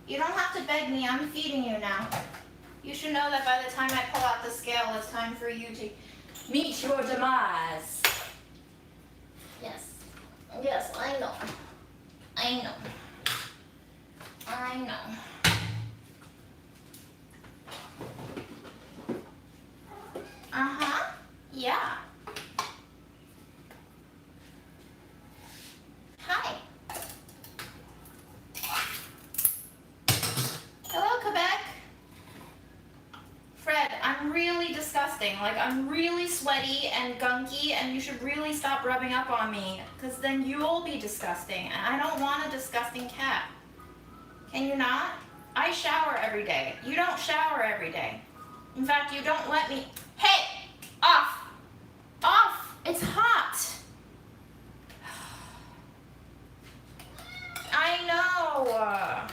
You don't have to beg me, I'm feeding you now. You should know that by the time I pull out the scale, it's time for you to meet your demise. Yes. Yes, I know. I know. I know. Uh-huh. Yeah. Hi. Hello, Quebec. Fred, I'm really disgusting. Like, I'm really sweaty and gunky, and you should really stop rubbing up on me, because then you'll be disgusting, and I don't want a disgusting cat. Can you not? I shower every day. You don't shower every day. In fact, you don't let me. Hey! Off! Off! It's hot! I know!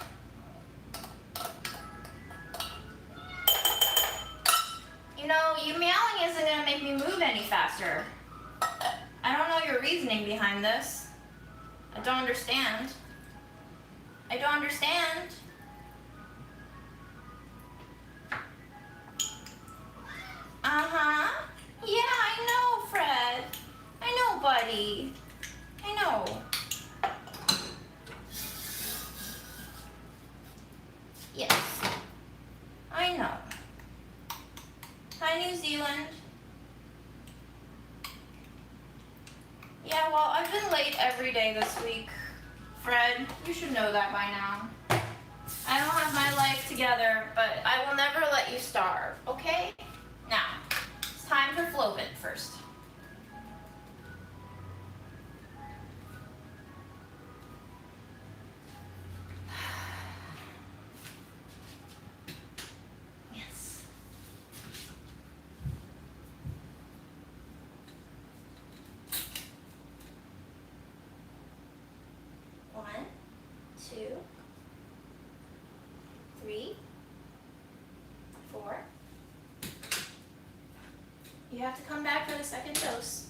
You know, you meowing isn't gonna make me move any faster. I don't know your reasoning behind this. I don't understand. I don't understand. Uh-huh. Yeah, I know, Fred. I know, buddy. I know. Yes. I know. Hi, New Zealand. Yeah, well, I've been late every day this week. Fred, you should know that by now. I don't have my life together, but I will never let you starve, okay? Now, it's time for Flovent first. Yes. One, two, 3, 4. You have to come back for the second dose.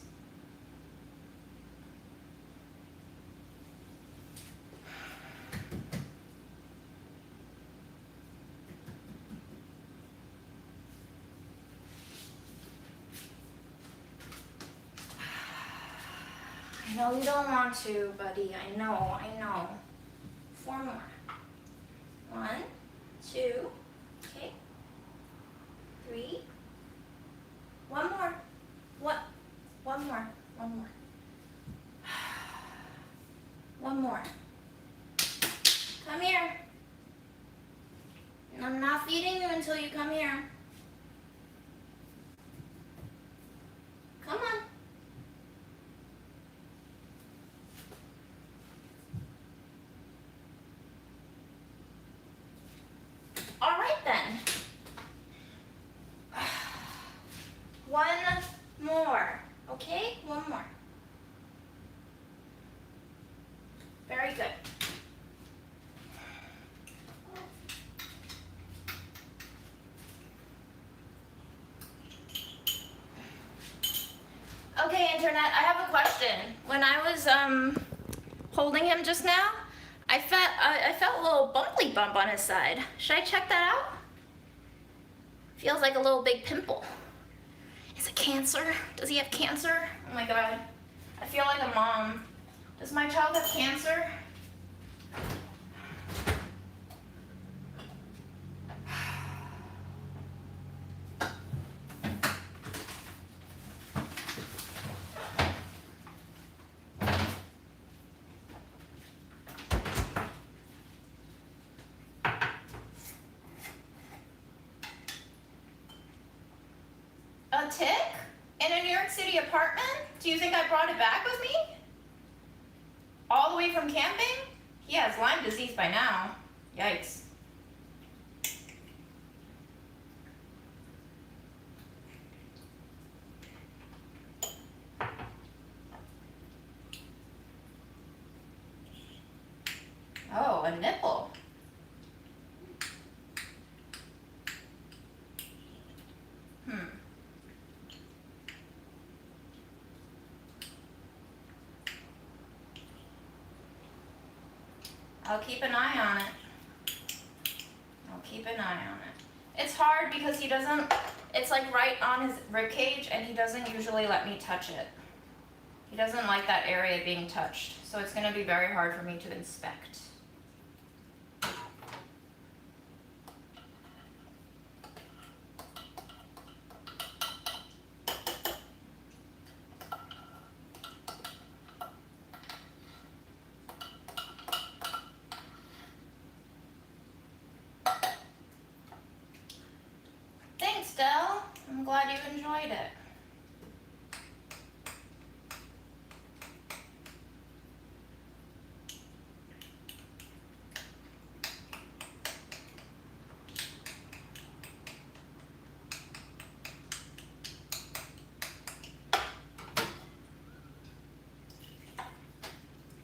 I know you don't want to, buddy. I know. 4 more. 1, 2, okay. 3. 1 more. What? 1 more. 1 more. 1 more. Come here. I'm not feeding you until you come here. Come on. All right then. 1 more. Okay? 1 more. Very good. Okay, Internet, I have a question. When I was holding him just now, I felt a little bumpy bump on his side. Should I check that out? Feels like a little big pimple. Is it cancer? Does he have cancer? Oh my God. I feel like a mom. Does my child have cancer? A tick? In a New York City apartment? Do you think I brought it back with me? All the way from camping? He has Lyme disease by now. Yikes. Oh, a nipple. I'll keep an eye on it. keep an eye on it. It's hard because he doesn't, it's like right on his rib cage and he doesn't usually let me touch it. He doesn't like that area being touched, so it's going to be very hard for me to inspect. Thanks, Del. I'm glad you enjoyed it.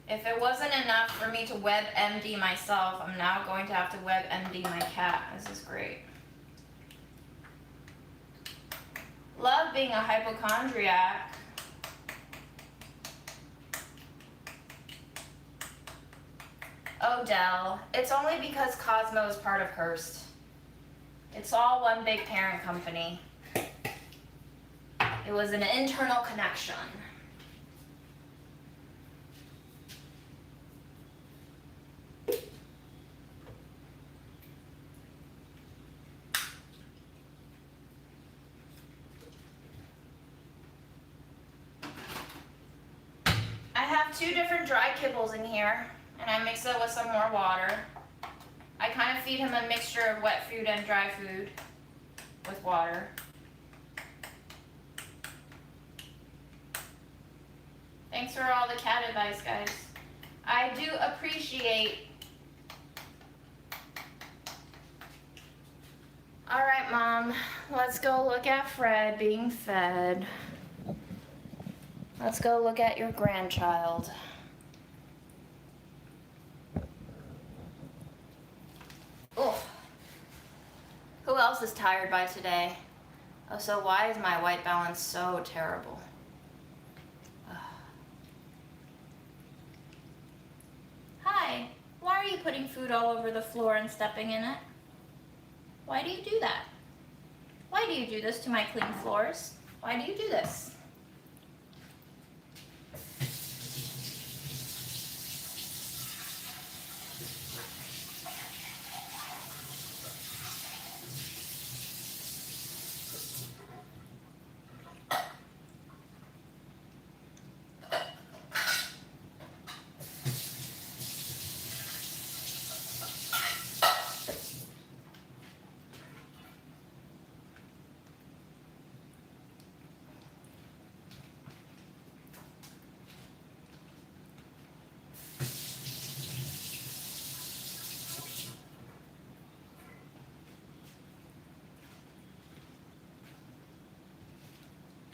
If it wasn't enough for me to WebMD myself, I'm now going to have to WebMD my cat. This is great. Love being a hypochondriac. Oh, Del, it's only because Cosmo is part of Hearst. It's all one big parent company. It was an internal connection. I have 2 different dry kibbles in here, and I mix it with some more water. I kind of feed him a mixture of wet food and dry food with water. Thanks for all the cat advice, guys. I do appreciate. All right, Mom, let's go look at Fred being fed. Let's go look at your grandchild. Oh, who else is tired by today? Oh, so why is my white balance so terrible? Hi, why are you putting food all over the floor and stepping in it? Why do you do that? Why do you do this to my clean floors? Why do you do this?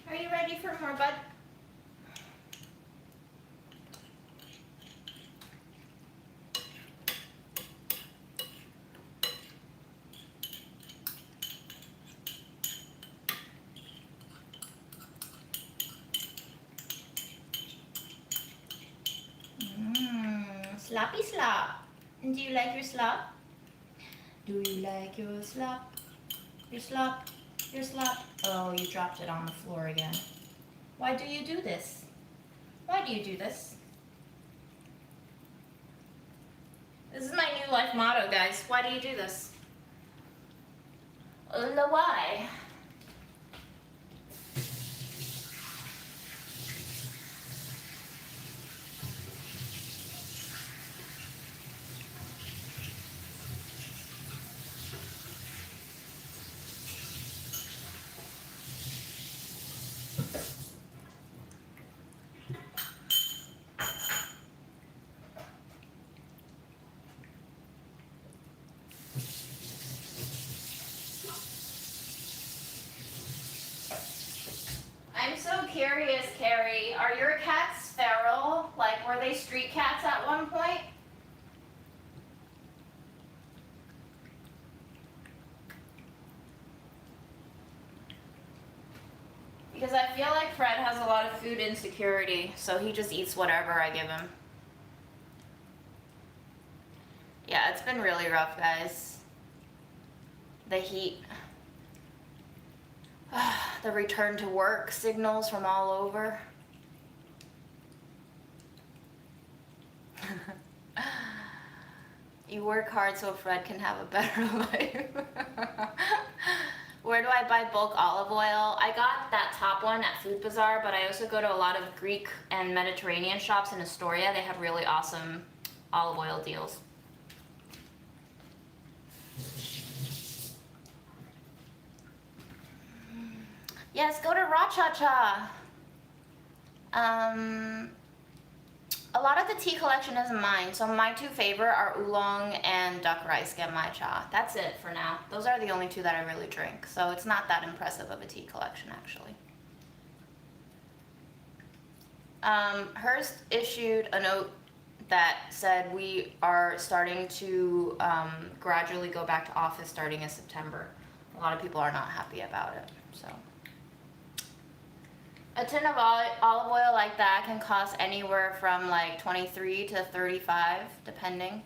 Are you ready for more, bud? Sloppy slop. Do you like your slop? Do you like your slop? Your slop? Your slop? Oh, you dropped it on the floor again. Why do you do this? Why do you do this? This is my new life motto, guys. Why do you do this? The why. I'm so curious, Carrie. Are your cats feral? Like, were they street cats at one point? Because I feel like Fred has a lot of food insecurity, so he just eats whatever I give him. Yeah, it's been really rough, guys. the heat, the return to work signals from all over. You work hard so Fred can have a better life. Where do I buy bulk olive oil? I got that top one at Food Bazaar, but I also go to a lot of Greek and Mediterranean shops in Astoria. They have really awesome olive oil deals. Yes, go to Rachacha. A lot of the tea collection isn't mine, so my two favorite are oolong and duck rice genmai cha. That's it for now. Those are the only two that I really drink, so it's not that impressive of a tea collection, actually. Hearst issued a note that said we are starting to gradually go back to office starting in September. A lot of people are not happy about it, so. A tin of olive oil like that can cost anywhere from like 23 to 35, depending.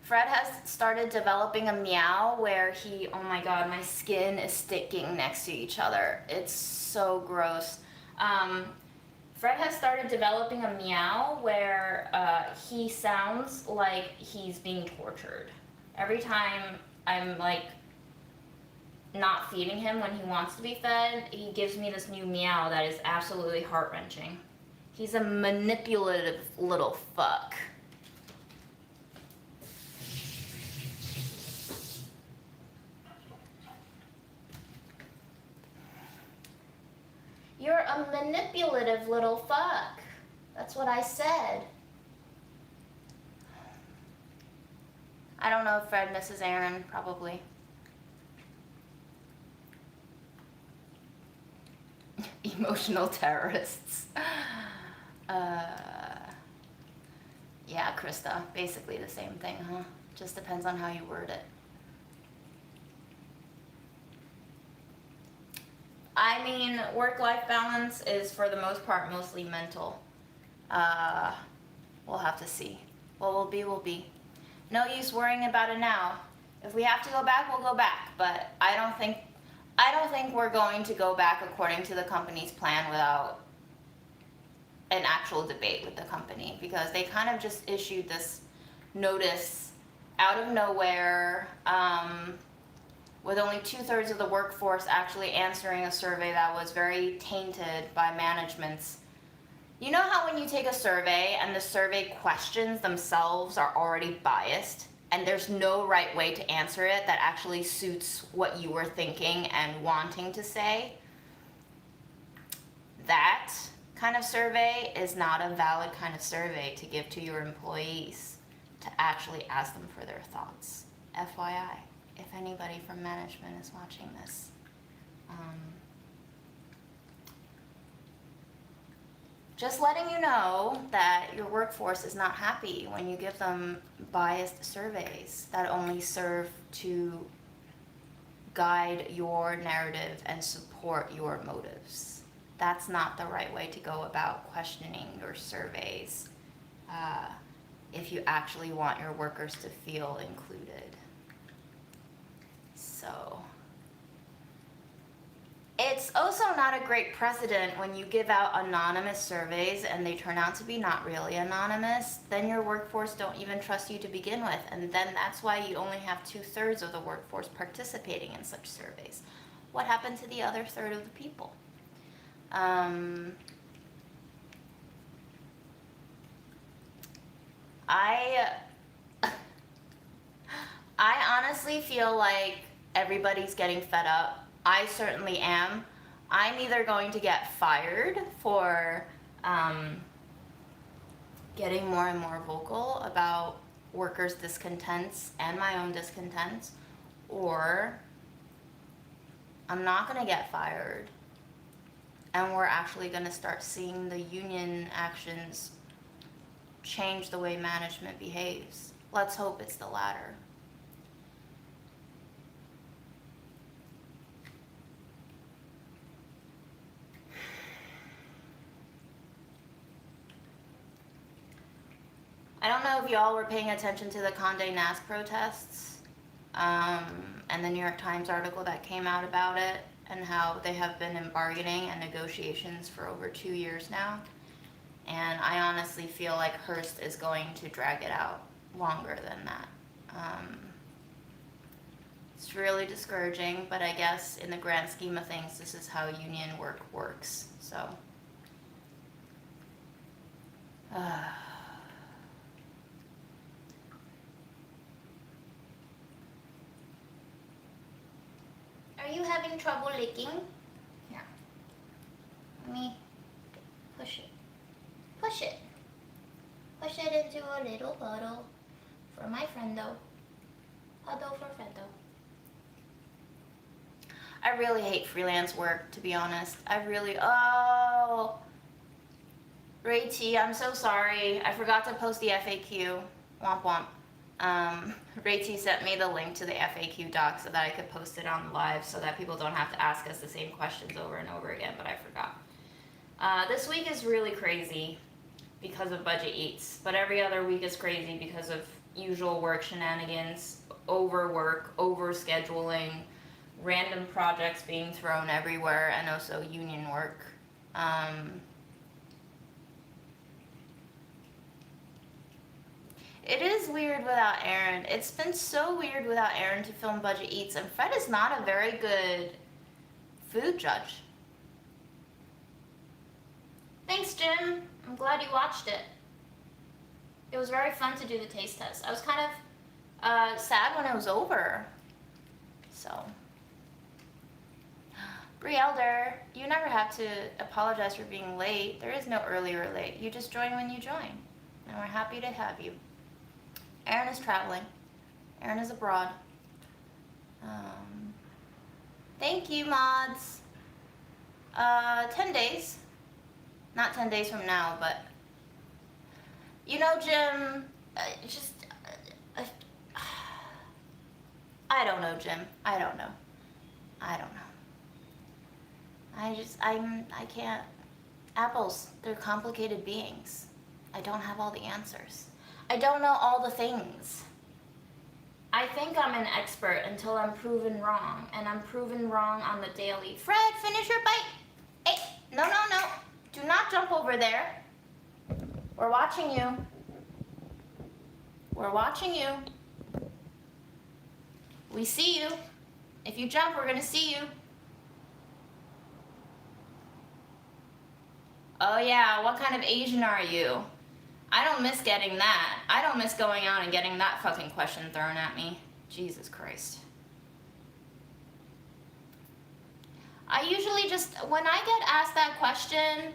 Fred has started developing a meow where he, oh my god, my skin is sticking next to each other. It's so gross. Fred has started developing a meow where he sounds like he's being tortured. Every time I'm like not feeding him when he wants to be fed, he gives me this new meow that is absolutely heart-wrenching. He's a manipulative little fuck. You're a manipulative little fuck. That's what I said. I don't know if Fred misses Aaron, probably. Emotional terrorists. Yeah, Krista, basically the same thing, huh? Just depends on how you word it. I mean, work-life balance is, for the most part, mostly mental. We'll have to see. What will be, will be. No use worrying about it now. If we have to go back, we'll go back. But I don't think we're going to go back according to the company's plan without an actual debate with the company, because they kind of just issued this notice out of nowhere, with only 2/3 of the workforce actually answering a survey that was very tainted by management's. You know how when you take a survey and the survey questions themselves are already biased and there's no right way to answer it that actually suits what you were thinking and wanting to say? That kind of survey is not a valid kind of survey to give to your employees, to actually ask them for their thoughts. FYI, if anybody from management is watching this. Just letting you know that your workforce is not happy when you give them biased surveys that only serve to guide your narrative and support your motives. That's not the right way to go about questioning your surveys if you actually want your workers to feel included. So, it's also not a great precedent when you give out anonymous surveys and they turn out to be not really anonymous. Then your workforce don't even trust you to begin with, and then that's why you only have 2/3 of the workforce participating in such surveys. What happened to the other third of the people? I honestly feel like everybody's getting fed up. I certainly am. I'm either going to get fired for getting more and more vocal about workers' discontents and my own discontents, or I'm not going to get fired and we're actually going to start seeing the union actions change the way management behaves. Let's hope it's the latter. I don't know if y'all were paying attention to the Condé Nast protests, and the New York Times article that came out about it, and how they have been in bargaining and negotiations for over 2 years now. And I honestly feel like Hearst is going to drag it out longer than that. It's really discouraging, but I guess in the grand scheme of things, this is how union work works. So, are you having trouble licking? Here. Let me push it. Push it. Push it into a little puddle for my friendo. Puddle for friendo. I really hate freelance work, to be honest. I really, oh. Ray T, I'm so sorry. I forgot to post the FAQ. Womp womp. Ray T sent me the link to the FAQ doc so that I could post it on live so that people don't have to ask us the same questions over and over again, but I forgot. This week is really crazy because of Budget Eats, but every other week is crazy because of usual work shenanigans, overwork, overscheduling, random projects being thrown everywhere, and also union work. It is weird without Aaron. It's been so weird without Aaron to film Budget Eats, and Fred is not a very good food judge. Thanks, Jim. I'm glad you watched it. It was very fun to do the taste test. I was kind of sad when it was over. So, Brie Elder, you never have to apologize for being late. There is no early or late. You just join when you join, and we're happy to have you. Aaron is traveling. Aaron is abroad. Thank you, mods. 10 days. Not 10 days from now, but you know, Jim, I don't know, Jim. I don't know. I can't. Apples, they're complicated beings. I don't have all the answers. I don't know all the things. I think I'm an expert until I'm proven wrong, and I'm proven wrong on the daily. Fred, finish your bite. Hey, no. Do not jump over there. We're watching you. We're watching you. We see you. If you jump, we're gonna see you. Oh yeah, what kind of Asian are you? I don't miss getting that. I don't miss going out and getting that fucking question thrown at me. Jesus Christ. I usually just, when I get asked that question,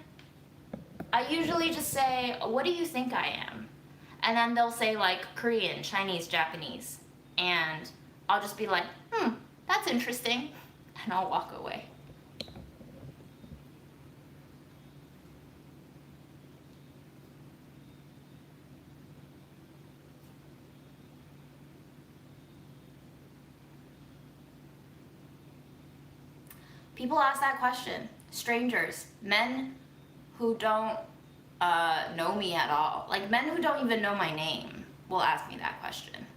I usually just say, what do you think I am? And then they'll say like Korean, Chinese, Japanese. And I'll just be like, that's interesting. And I'll walk away. People ask that question. Strangers, men who don't know me at all, like men who don't even know my name, will ask me that question.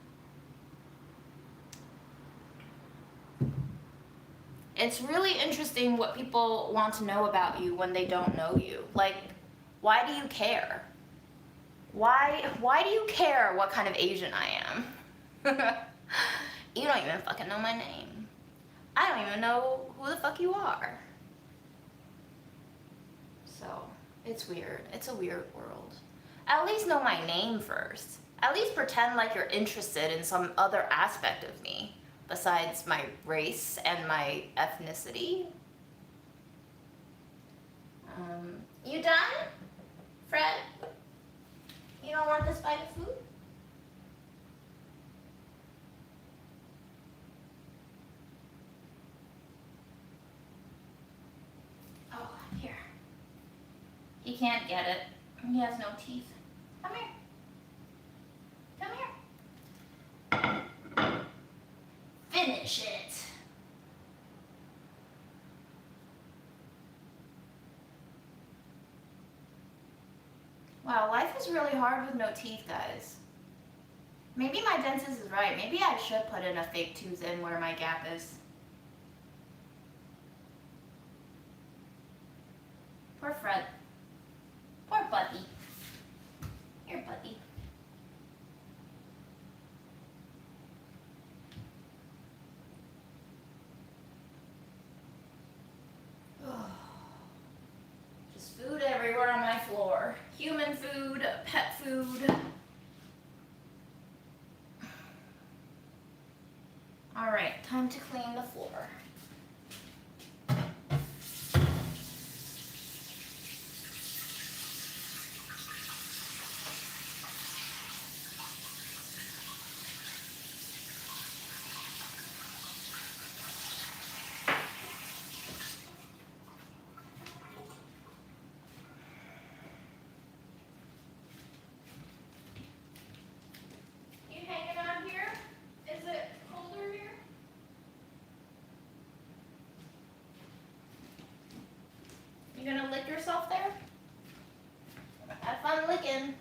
It's really interesting what people want to know about you when they don't know you. Like, why do you care? Why do you care what kind of Asian I am? You don't even fucking know my name. I don't even know who the fuck you are. So, it's weird. It's a weird world. At least know my name first. At least pretend like you're interested in some other aspect of me besides my race and my ethnicity. You done, Fred? You don't want this bite of food? Oh, here. He can't get it. He has no teeth. Come here. Come here. Finish it. Why Wow, life is really hard with no teeth, guys. Maybe my dentist is right. Maybe I should put in a fake tooth in where my gap is. Poor Fred. Poor Buddy. Here, Buddy. Just food everywhere on my floor. Human food, pet food. All right, time to clean the floor. You hanging out here? Is it colder here? You gonna lick yourself there? Have fun licking.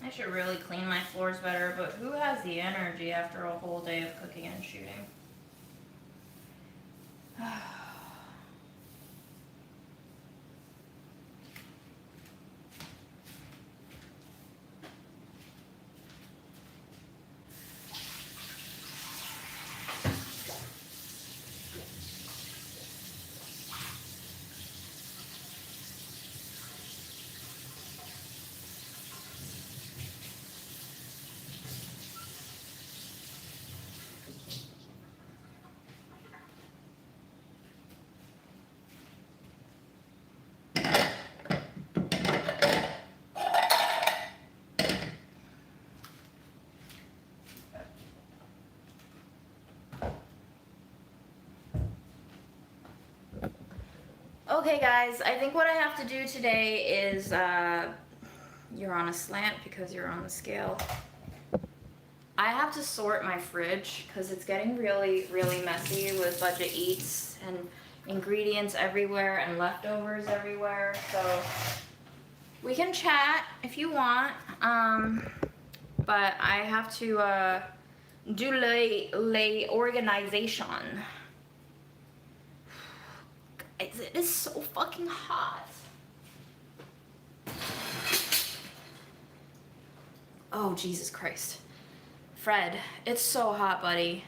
I should really clean my floors better, but who has the energy after a whole day of cooking and shooting? Okay guys, I think what I have to do today is, you're on a slant because you're on the scale. I have to sort my fridge because it's getting really, really messy with budget eats and ingredients everywhere and leftovers everywhere. So we can chat if you want, but I have to do lay organization. It is so fucking hot. Oh, Jesus Christ. Fred, it's so hot, buddy.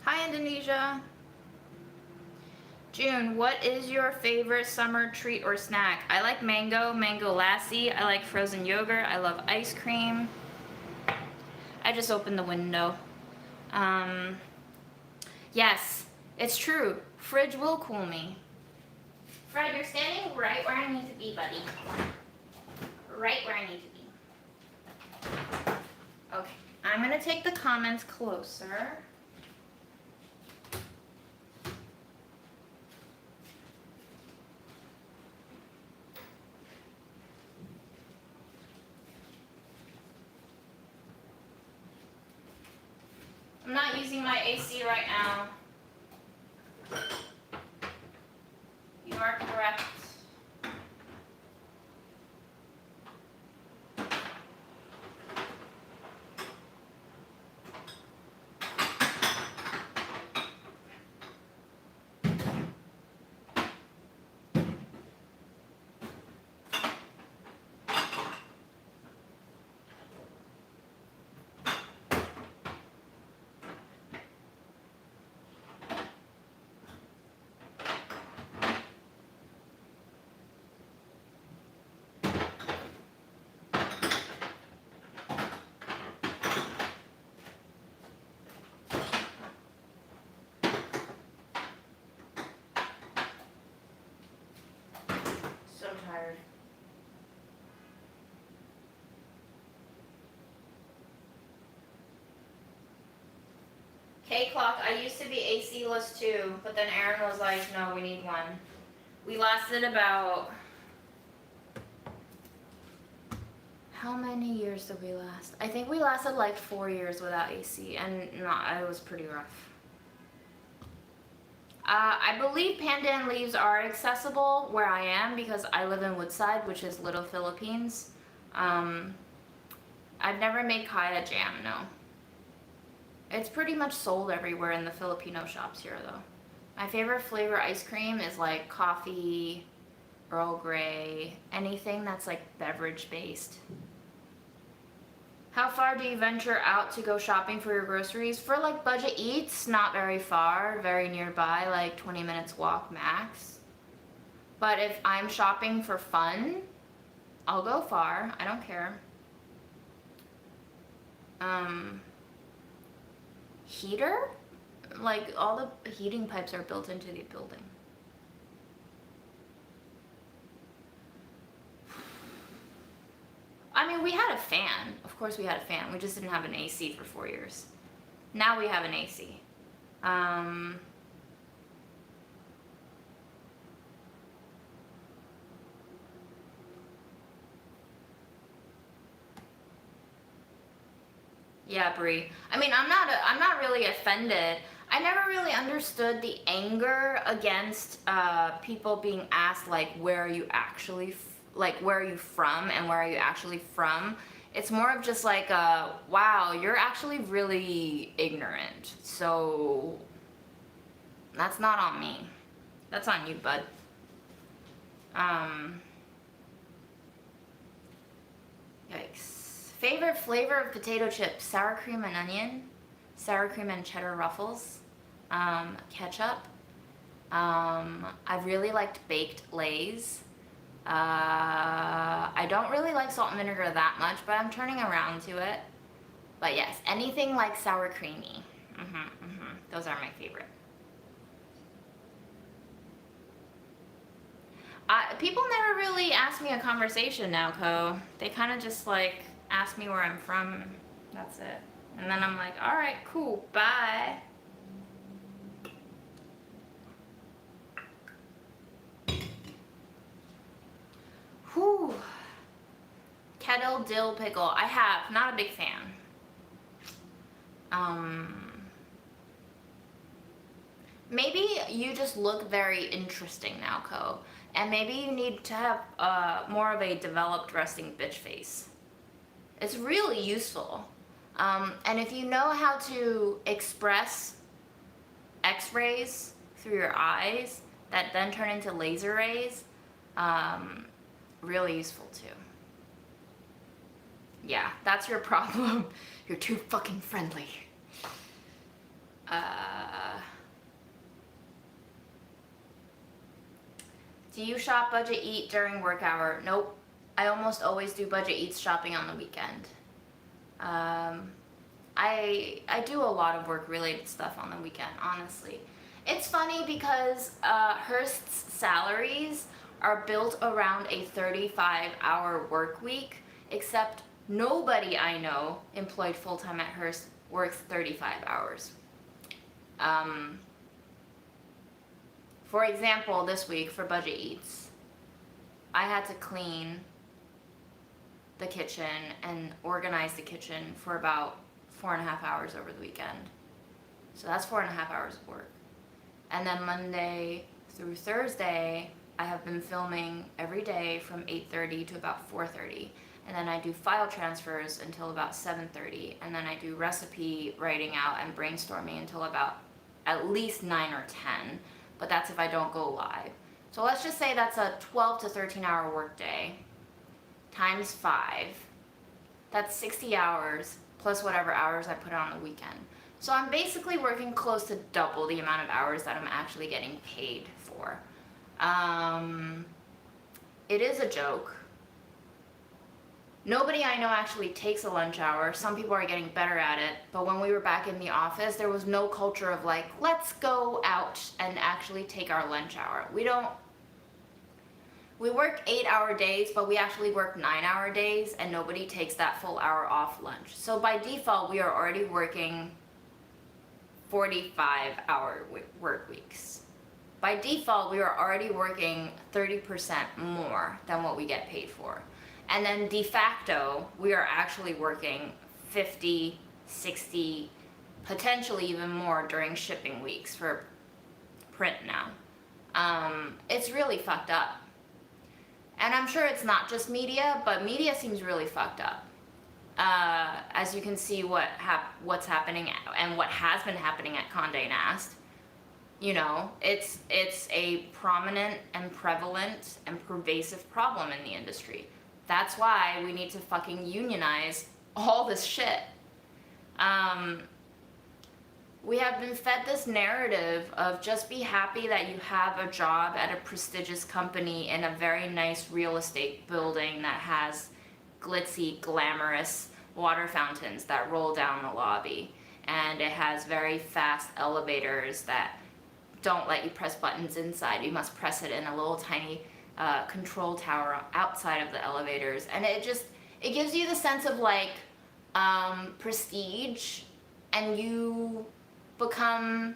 Hi, Indonesia. June, what is your favorite summer treat or snack? I like mango lassi. I like frozen yogurt. I love ice cream. I just opened the window. Yes, it's true. Fridge will cool me. Fred, you're standing right where I need to be, buddy. Right where I need to be. Okay, I'm gonna take the comments closer. I'm not using my AC right now. You are correct. K-Clock, I used to be AC-less too, but then Aaron was like, no, we need one. We lasted about... How many years did we last? I think we lasted like 4 years without AC, and no, it was pretty rough. I believe pandan leaves are accessible where I am because I live in Woodside, which is Little Philippines. I've never made kaya jam, no. It's pretty much sold everywhere in the Filipino shops here, though. My favorite flavor ice cream is like coffee, Earl Grey, anything that's like beverage based. How far do you venture out to go shopping for your groceries? For like budget eats, not very far, very nearby, like 20 minutes walk max. But if I'm shopping for fun, I'll go far. I don't care. Heater? Like all the heating pipes are built into the building. I mean, we had a fan. Of course we had a fan. We just didn't have an AC for 4 years. Now we have an AC. Yeah, Brie. I mean, I'm not really offended. I never really understood the anger against people being asked like, where are you actually where are you from and where are you actually from? It's more of just like, wow, you're actually really ignorant. So that's not on me. That's on you, bud. Yikes. Favorite flavor of potato chips: sour cream and onion, sour cream and cheddar ruffles, ketchup. I really liked baked Lay's. I don't really like salt and vinegar that much, but I'm turning around to it. But yes, anything like sour creamy. Those are my favorite. People never really ask me a conversation now, Ko. They kind of just like ask me where I'm from. That's it. And then I'm like, all right, cool, bye. Whew. Kettle dill pickle. I have. Not a big fan. Maybe you just look very interesting now, Ko. And maybe you need to have more of a developed resting bitch face. It's really useful. And if you know how to express X-rays through your eyes that then turn into laser rays, really useful too. Yeah, that's your problem. You're too fucking friendly. Do you shop budget eat during work hour? Nope. I almost always do budget eats shopping on the weekend. I do a lot of work related stuff on the weekend, honestly. It's funny because Hearst's salaries are built around a 35-hour work week, except nobody I know employed full-time at Hearst works 35 hours. For example, this week for budget eats, I had to clean the kitchen and organize the kitchen for about 4.5 hours over the weekend. So that's 4.5 hours of work. And then Monday through Thursday, I have been filming every day from 8:30 to about 4:30. And then I do file transfers until about 7:30. And then I do recipe writing out and brainstorming until about at least 9 or 10. But that's if I don't go live. So let's just say that's a 12 to 13 hour work day times 5. That's 60 hours plus whatever hours I put on the weekend. So I'm basically working close to double the amount of hours that I'm actually getting paid for. It is a joke. Nobody I know actually takes a lunch hour. Some people are getting better at it. But when we were back in the office, there was no culture of like, let's go out and actually take our lunch hour. We work 8-hour days, but we actually work 9-hour days, and nobody takes that full hour off lunch. So by default, we are already working 45-hour work weeks. By default, we are already working 30% more than what we get paid for. And then de facto, we are actually working 50, 60, potentially even more during shipping weeks for print now. It's really fucked up. And I'm sure it's not just media, but media seems really fucked up. As you can see what's happening and what has been happening at Condé Nast. You know, it's a prominent and prevalent and pervasive problem in the industry. That's why we need to fucking unionize all this shit. We have been fed this narrative of just be happy that you have a job at a prestigious company in a very nice real estate building that has glitzy, glamorous water fountains that roll down the lobby. And it has very fast elevators that don't let you press buttons inside. You must press it in a little tiny control tower outside of the elevators. And it gives you the sense of like prestige, and you become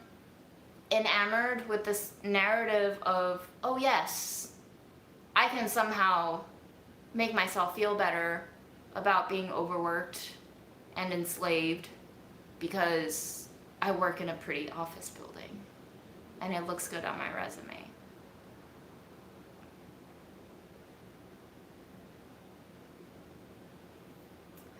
enamored with this narrative of, oh yes, I can somehow make myself feel better about being overworked and enslaved because I work in a pretty office building and it looks good on my resume.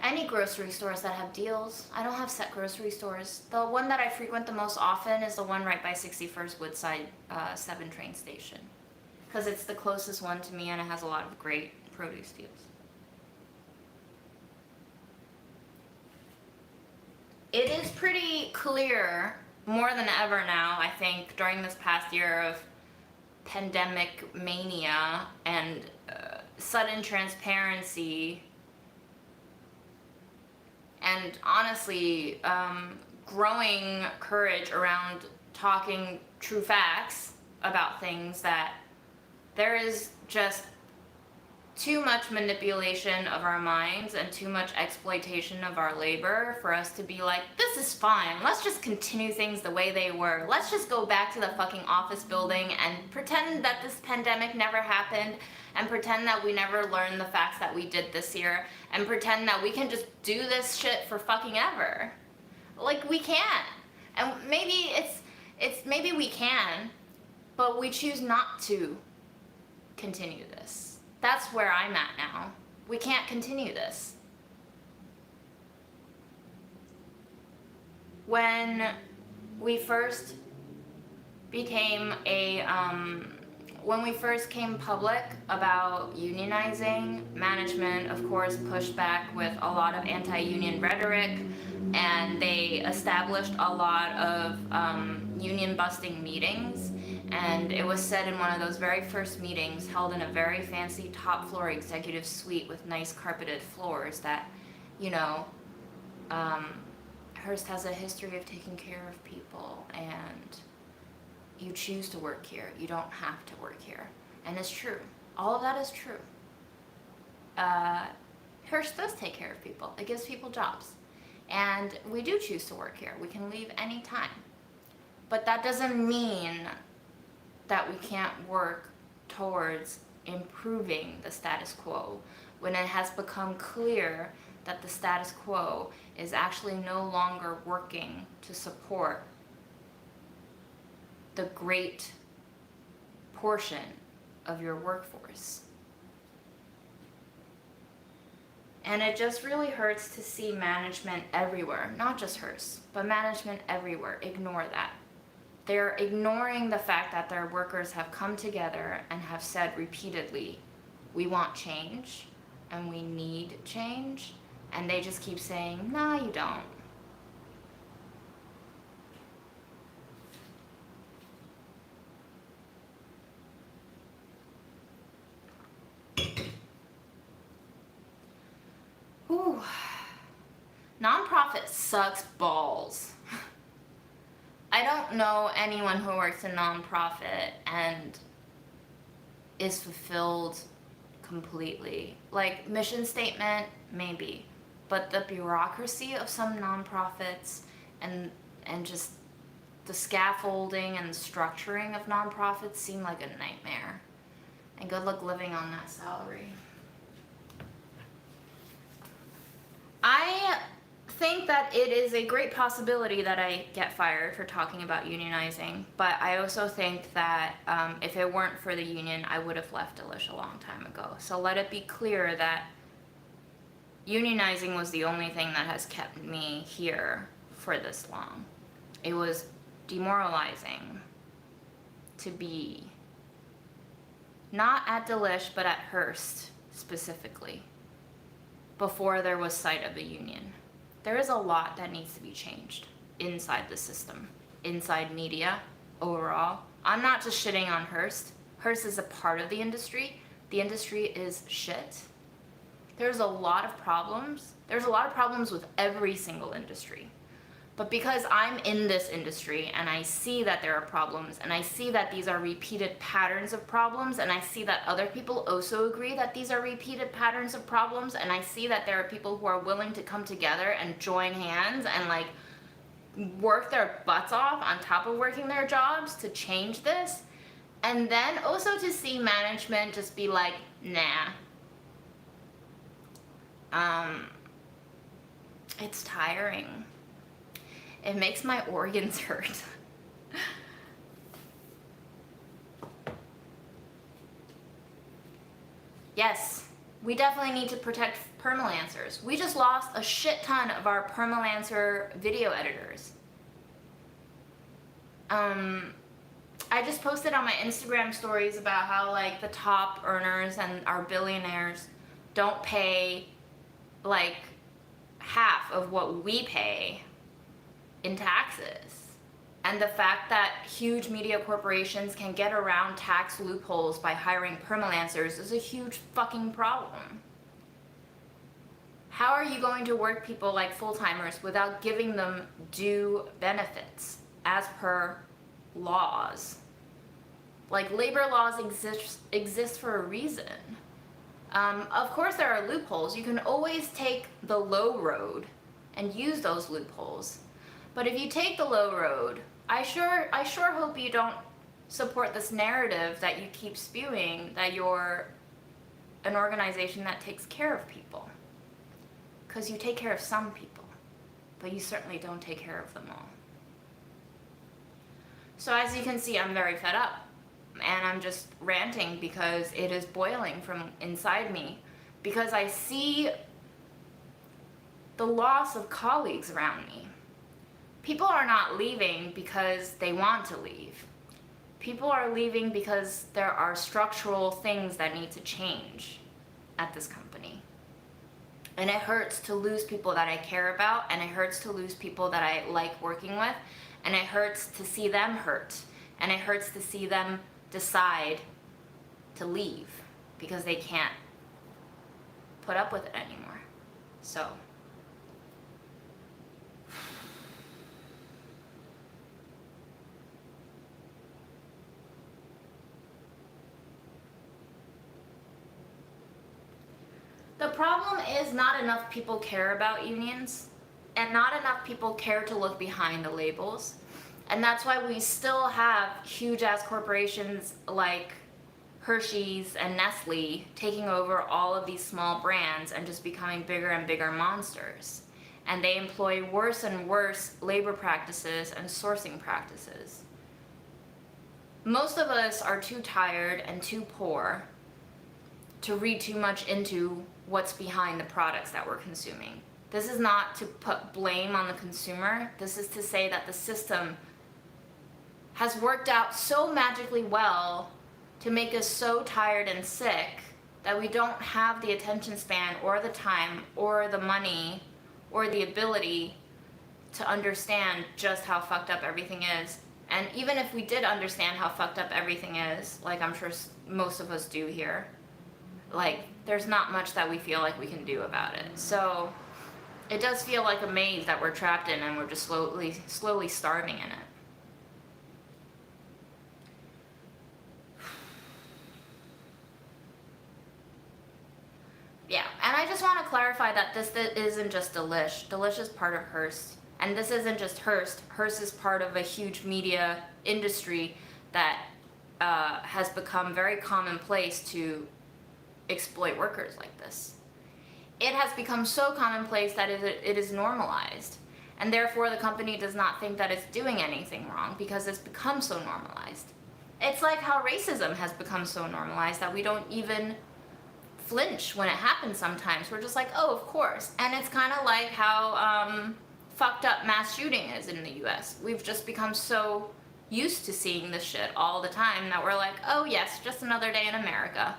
Any grocery stores that have deals. I don't have set grocery stores. The one that I frequent the most often is the one right by 61st Woodside 7 train station, because it's the closest one to me and it has a lot of great produce deals. It is pretty clear, more than ever now, I think, during this past year of pandemic mania and sudden transparency, and honestly, growing courage around talking true facts about things, that there is just too much manipulation of our minds and too much exploitation of our labor for us to be like, this is fine, let's just continue things the way they were. Let's just go back to the fucking office building and pretend that this pandemic never happened, and pretend that we never learned the facts that we did this year, and pretend that we can just do this shit for fucking ever. Like, we can't. And maybe maybe we can, but we choose not to continue this. That's where I'm at now. We can't continue this. When we first became when we first came public about unionizing, management, of course, pushed back with a lot of anti-union rhetoric, and they established a lot of union-busting meetings. And it was said in one of those very first meetings, held in a very fancy top-floor executive suite with nice carpeted floors, that, you know, Hearst has a history of taking care of people, and you choose to work here. You don't have to work here. And it's true. All of that is true. Hearst does take care of people. It gives people jobs. And we do choose to work here. We can leave any time. But that doesn't mean that we can't work towards improving the status quo when it has become clear that the status quo is actually no longer working to support the great portion of your workforce. And it just really hurts to see management everywhere, not just Hearst, but management everywhere ignore that. They're ignoring the fact that their workers have come together and have said repeatedly, we want change and we need change, and they just keep saying, nah, you don't. Ooh. Nonprofit sucks balls. I don't know anyone who works in nonprofit and is fulfilled completely. Like, mission statement, maybe. But the bureaucracy of some nonprofits and just the scaffolding and structuring of nonprofits seem like a nightmare. And good luck living on that salary. I think that it is a great possibility that I get fired for talking about unionizing, but I also think that if it weren't for the union, I would have left Delish a long time ago. So let it be clear that unionizing was the only thing that has kept me here for this long. It was demoralizing to be not at Delish, but at Hearst specifically, before there was sight of a union. There is a lot that needs to be changed inside the system, inside media, overall. I'm not just shitting on Hearst. Hearst is a part of the industry. The industry is shit. There's a lot of problems. There's a lot of problems with every single industry. But because I'm in this industry and I see that there are problems, and I see that these are repeated patterns of problems, and I see that other people also agree that these are repeated patterns of problems, and I see that there are people who are willing to come together and join hands and like work their butts off on top of working their jobs to change this, and then also to see management just be like, nah. It's tiring. It makes my organs hurt. Yes, we definitely need to protect permalancers. We just lost a shit ton of our permalancer video editors. I just posted on my Instagram stories about how like the top earners and our billionaires don't pay like half of what we pay in taxes. And the fact that huge media corporations can get around tax loopholes by hiring permalancers is a huge fucking problem. How are you going to work people like full-timers without giving them due benefits as per laws? Like, labor laws exist for a reason. Of course there are loopholes. You can always take the low road and use those loopholes. But if you take the low road, I sure hope you don't support this narrative that you keep spewing that you're an organization that takes care of people. Because you take care of some people, but you certainly don't take care of them all. So as you can see, I'm very fed up. And I'm just ranting because it is boiling from inside me. Because I see the loss of colleagues around me. People are not leaving because they want to leave. People are leaving because there are structural things that need to change at this company. And it hurts to lose people that I care about, and it hurts to lose people that I like working with, and it hurts to see them hurt, and it hurts to see them decide to leave because they can't put up with it anymore. So the problem is not enough people care about unions, and not enough people care to look behind the labels. And that's why we still have huge ass corporations like Hershey's and Nestle taking over all of these small brands and just becoming bigger and bigger monsters. And they employ worse and worse labor practices and sourcing practices. Most of us are too tired and too poor to read too much into what's behind the products that we're consuming. This is not to put blame on the consumer. This is to say that the system has worked out so magically well to make us so tired and sick that we don't have the attention span or the time or the money or the ability to understand just how fucked up everything is. And even if we did understand how fucked up everything is, like I'm sure most of us do here, like there's not much that we feel like we can do about it. So it does feel like a maze that we're trapped in, and we're just slowly starving in it. Yeah, and I just want to clarify that this isn't just Delish. Delish is part of Hearst, And this isn't just Hearst. Hearst is part of a huge media industry that has become very commonplace to exploit workers like this. It has become so commonplace that it is normalized. And therefore the company does not think that it's doing anything wrong because it's become so normalized. It's like how racism has become so normalized that we don't even flinch when it happens sometimes. We're just like, oh, of course. And it's kind of like how fucked up mass shooting is in the US. We've just become so used to seeing this shit all the time that we're like, oh yes, just another day in America.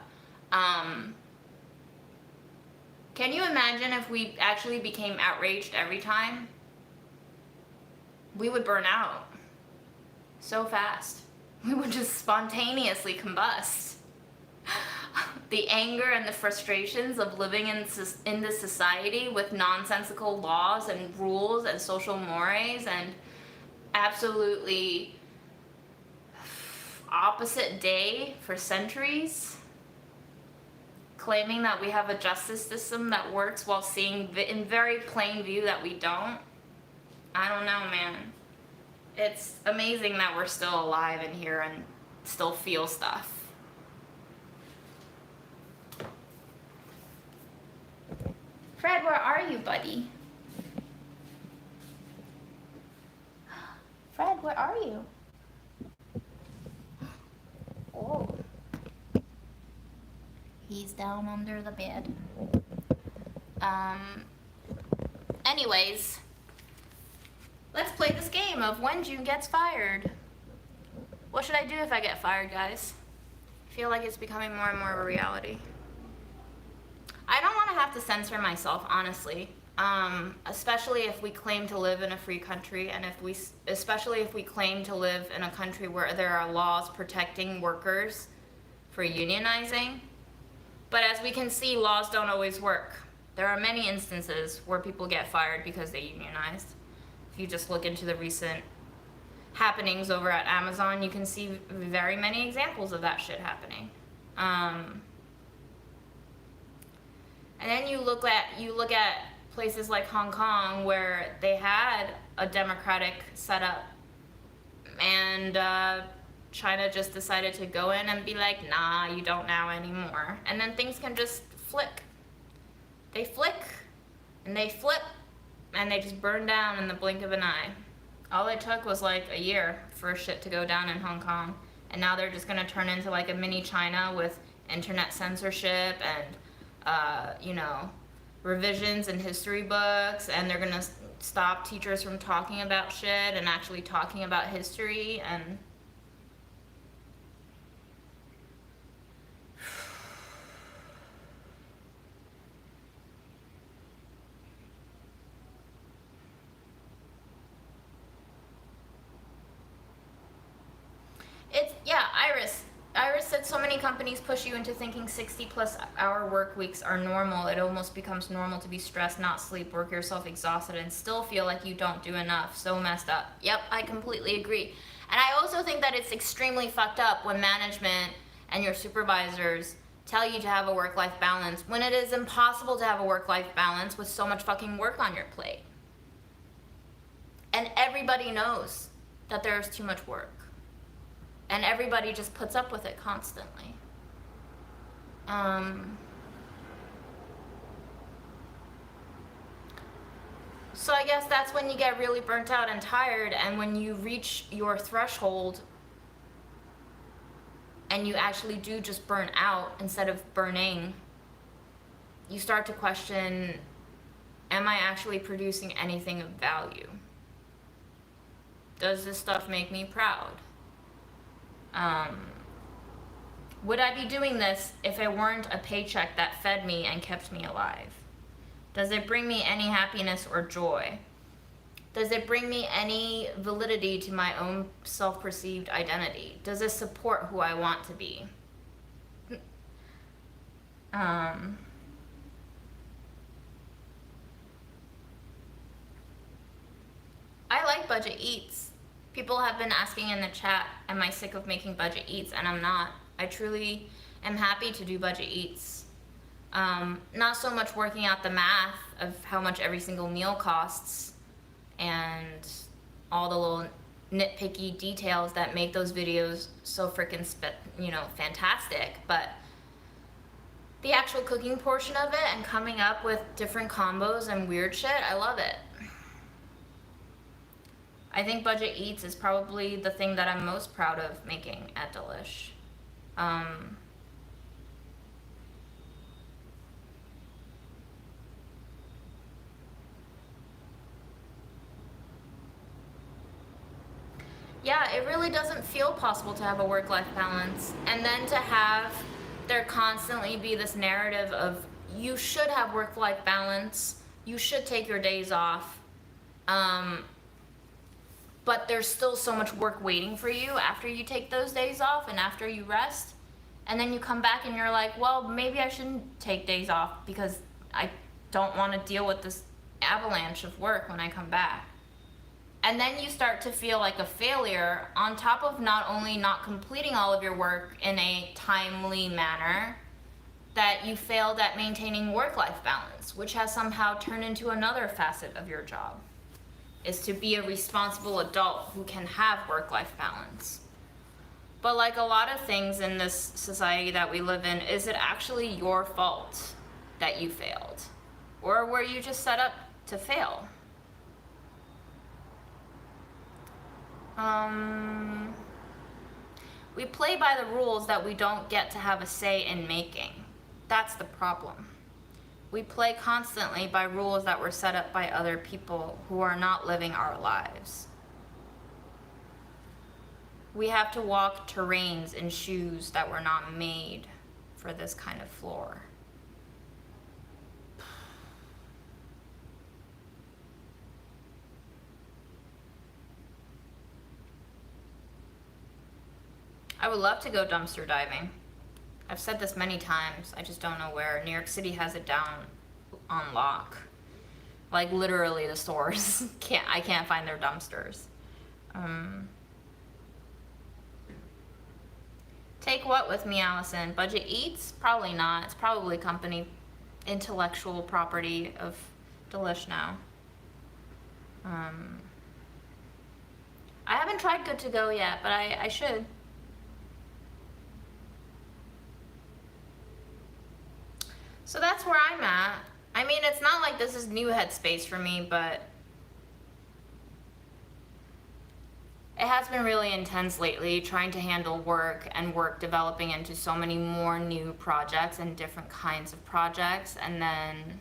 Can you imagine if we actually became outraged every time? We would burn out so fast. We would just spontaneously combust. The anger and the frustrations of living in this society with nonsensical laws and rules and social mores and absolutely opposite day for centuries, claiming that we have a justice system that works while seeing in very plain view that we don't. I don't know, man. It's amazing that we're still alive in here and still feel stuff. Fred, where are you, buddy? Fred, where are you? Oh. He's down under the bed. Anyways, let's play this game of when June gets fired. What should I do if I get fired, guys? I feel like it's becoming more and more of a reality. I don't want to have to censor myself, honestly. Especially if we claim to live in a free country, and especially if we claim to live in a country where there are laws protecting workers for unionizing. But as we can see, laws don't always work. There are many instances where people get fired because they unionized. If you just look into the recent happenings over at Amazon, you can see very many examples of that shit happening. And then you look at places like Hong Kong where they had a democratic setup, and China just decided to go in and be like, nah, you don't now anymore. And then things can just flick. They flick, and they flip, and they just burn down in the blink of an eye. All it took was like a year for shit to go down in Hong Kong. And now they're just gonna turn into like a mini China with internet censorship and, revisions in history books, and they're gonna stop teachers from talking about shit and actually talking about history. And Iris said so many companies push you into thinking 60+ hour work weeks are normal. It almost becomes normal to be stressed, not sleep, work yourself exhausted, and still feel like you don't do enough. So messed up. Yep, I completely agree. And I also think that it's extremely fucked up when management and your supervisors tell you to have a work-life balance when it is impossible to have a work-life balance with so much fucking work on your plate. And everybody knows that there's too much work. And everybody just puts up with it constantly. So I guess that's when you get really burnt out and tired, and when you reach your threshold and you actually do just burn out instead of burning, you start to question, am I actually producing anything of value? Does this stuff make me proud? Would I be doing this if it weren't a paycheck that fed me and kept me alive? Does it bring me any happiness or joy? Does it bring me any validity to my own self-perceived identity? Does it support who I want to be? I like budget eats. People have been asking in the chat, am I sick of making budget eats? And I'm not. I truly am happy to do budget eats. Not so much working out the math of how much every single meal costs and all the little nitpicky details that make those videos so freaking fantastic. But the actual cooking portion of it and coming up with different combos and weird shit, I love it. I think Budget Eats is probably the thing that I'm most proud of making at Delish. Yeah, it really doesn't feel possible to have a work-life balance. And then to have there constantly be this narrative of you should have work-life balance, you should take your days off, but there's still so much work waiting for you after you take those days off and after you rest. And then you come back and you're like, well, maybe I shouldn't take days off because I don't want to deal with this avalanche of work when I come back. And then you start to feel like a failure on top of not only not completing all of your work in a timely manner, that you failed at maintaining work-life balance, which has somehow turned into another facet of your job, is to be a responsible adult who can have work-life balance. But like a lot of things in this society that we live in, is it actually your fault that you failed? Or were you just set up to fail? We play by the rules that we don't get to have a say in making. That's the problem. We play constantly by rules that were set up by other people who are not living our lives. We have to walk terrains in shoes that were not made for this kind of floor. I would love to go dumpster diving. I've said this many times, I just don't know where. New York City has it down on lock. Like literally the stores, I can't find their dumpsters. Take what with me, Allison? Budget Eats? Probably not. It's probably company intellectual property of Delish now. I haven't tried Good to Go yet, but I should. So that's where I'm at. I mean, it's not like this is new headspace for me, but it has been really intense lately trying to handle work and work developing into so many more new projects and different kinds of projects, and then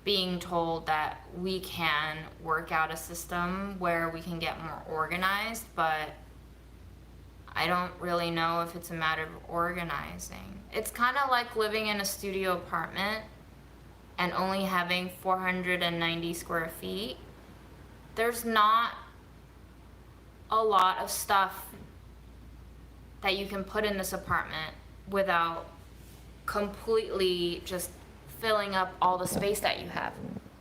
being told that we can work out a system where we can get more organized, but I don't really know if it's a matter of organizing. It's kind of like living in a studio apartment and only having 490 square feet. There's not a lot of stuff that you can put in this apartment without completely just filling up all the space that you have.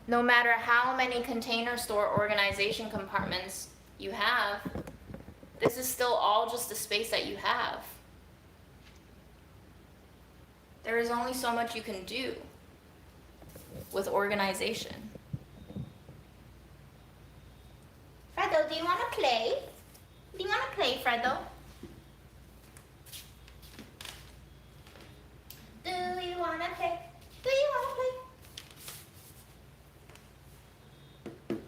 No matter how many container store organization compartments you have, this is still all just the space that you have. There is only so much you can do with organization. Fredo, do you want to play? Do you want to play, Fredo? Do you want to play? Do you want to play?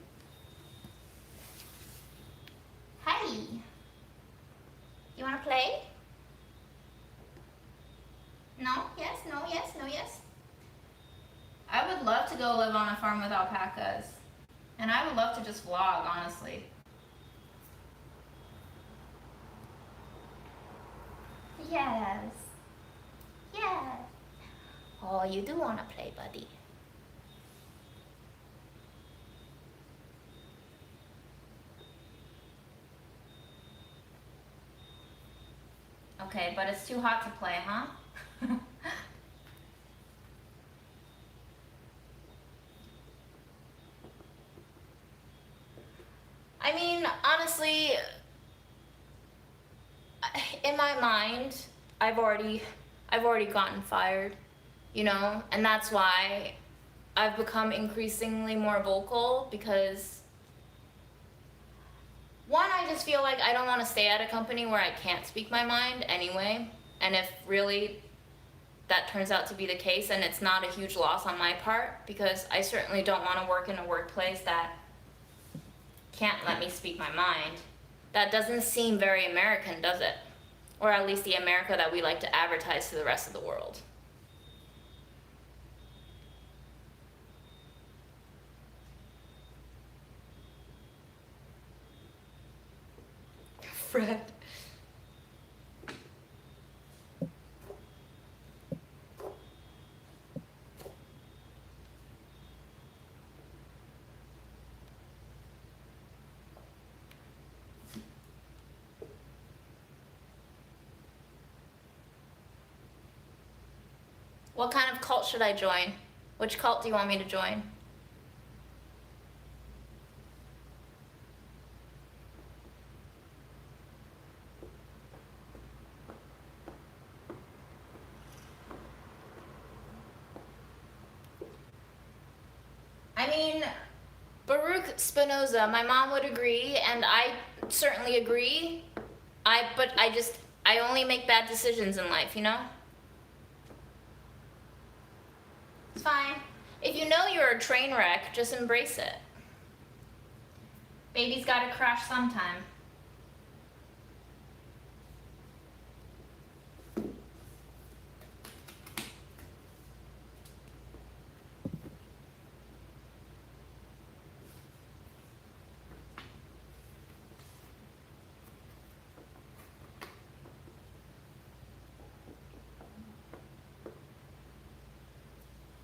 Hi. You want to play? No? Yes? No? Yes? No? Yes? I would love to go live on a farm with alpacas. And I would love to just vlog, honestly. Yes. Yes. Oh, you do want to play, buddy. Okay, but it's too hot to play, huh? I mean, honestly, in my mind, I've already gotten fired, you know, and that's why I've become increasingly more vocal because, one, I just feel like I don't want to stay at a company where I can't speak my mind anyway. And if really that turns out to be the case, and it's not a huge loss on my part, because I certainly don't want to work in a workplace that can't let me speak my mind. That doesn't seem very American, does it? Or at least the America that we like to advertise to the rest of the world. Fred. What kind of cult should I join? Which cult do you want me to join? I mean, Baruch Spinoza, my mom would agree, and I certainly agree. But I only make bad decisions in life, you know? It's fine. If you know you're a train wreck, just embrace it. Baby's gotta crash sometime.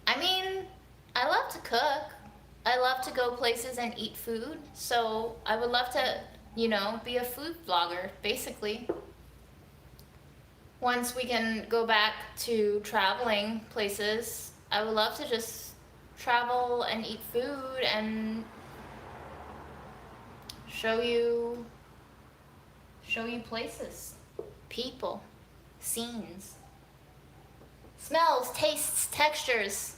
I mean, I love to cook. I love to go places and eat food. So I would love to, you know, be a food vlogger, basically. Once we can go back to traveling places, I would love to just travel and eat food and show you places, people, scenes, smells, tastes, textures.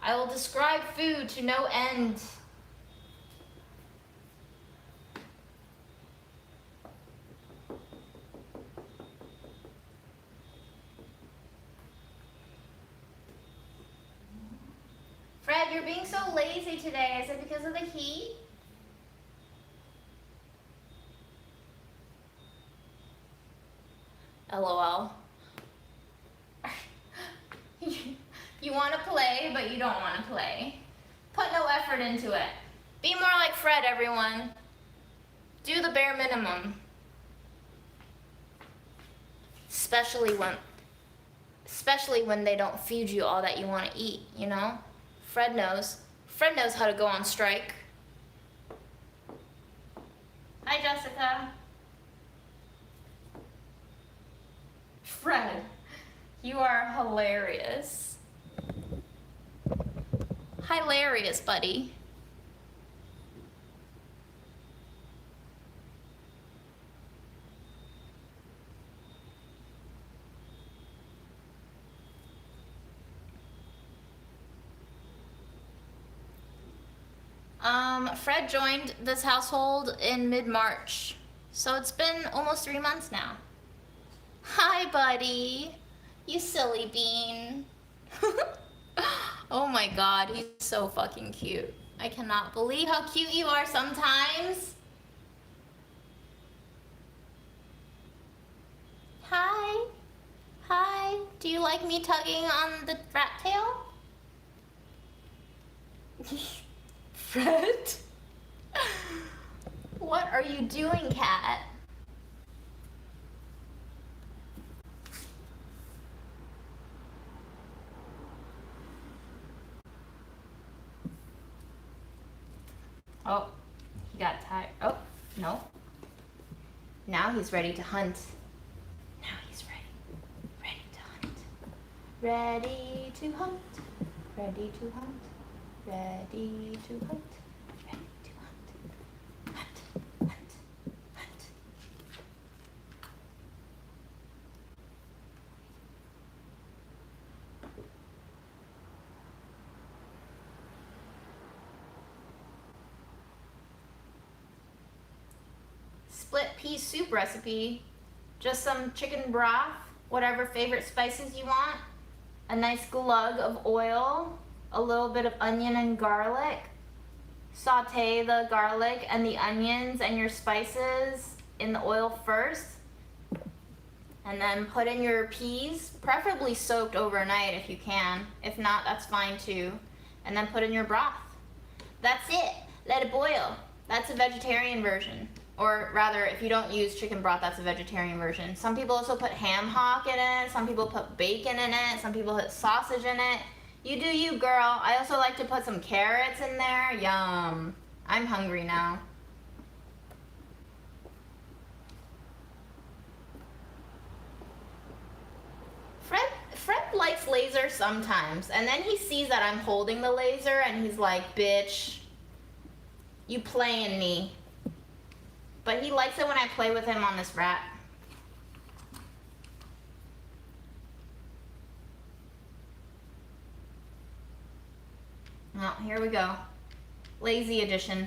I will describe food to no end. Fred, you're being so lazy today. Is it because of the heat? LOL. You want to play, but you don't want to play. Put no effort into it. Be more like Fred, everyone. Do the bare minimum. Especially when they don't feed you all that you want to eat, you know? Fred knows. Fred knows how to go on strike. Hi, Jessica. Fred, you are hilarious. Hilarious, buddy. Fred joined this household in mid-March, so it's been almost 3 months now. Hi, buddy. You silly bean. Oh my god, he's so fucking cute. I cannot believe how cute you are sometimes. Hi. Hi. Do you like me tugging on the rat tail? Fred? What are you doing, cat? Oh, he got tired. Oh, no. Now he's ready to hunt. Now he's ready. Ready to hunt. Ready to hunt. Ready to hunt. Ready to hunt. Ready to hunt. Hunt, hunt, hunt. split pea soup recipe. Just some chicken broth, whatever favorite spices you want, a nice glug of oil, a little bit of onion and garlic. Saute the garlic and the onions and your spices in the oil first, and then put in your peas, preferably soaked overnight if you can. If not, that's fine too. And then put in your broth. That's it. Let it boil. That's a vegetarian version. Or rather, if you don't use chicken broth, that's a vegetarian version. Some people also put ham hock in it. Some people put bacon in it. Some people put sausage in it. You do you, girl. I also like to put some carrots in there. Yum. I'm hungry now. Fred likes laser sometimes, and then he sees that I'm holding the laser, and he's like, bitch, you playing me. But he likes it when I play with him on this rat. Oh, here we go. Lazy edition.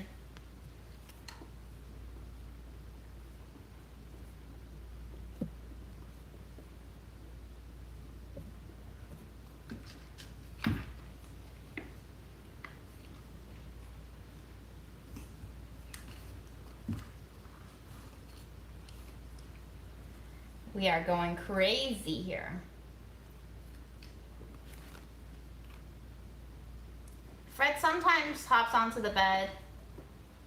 We are going crazy here. Fred sometimes hops onto the bed,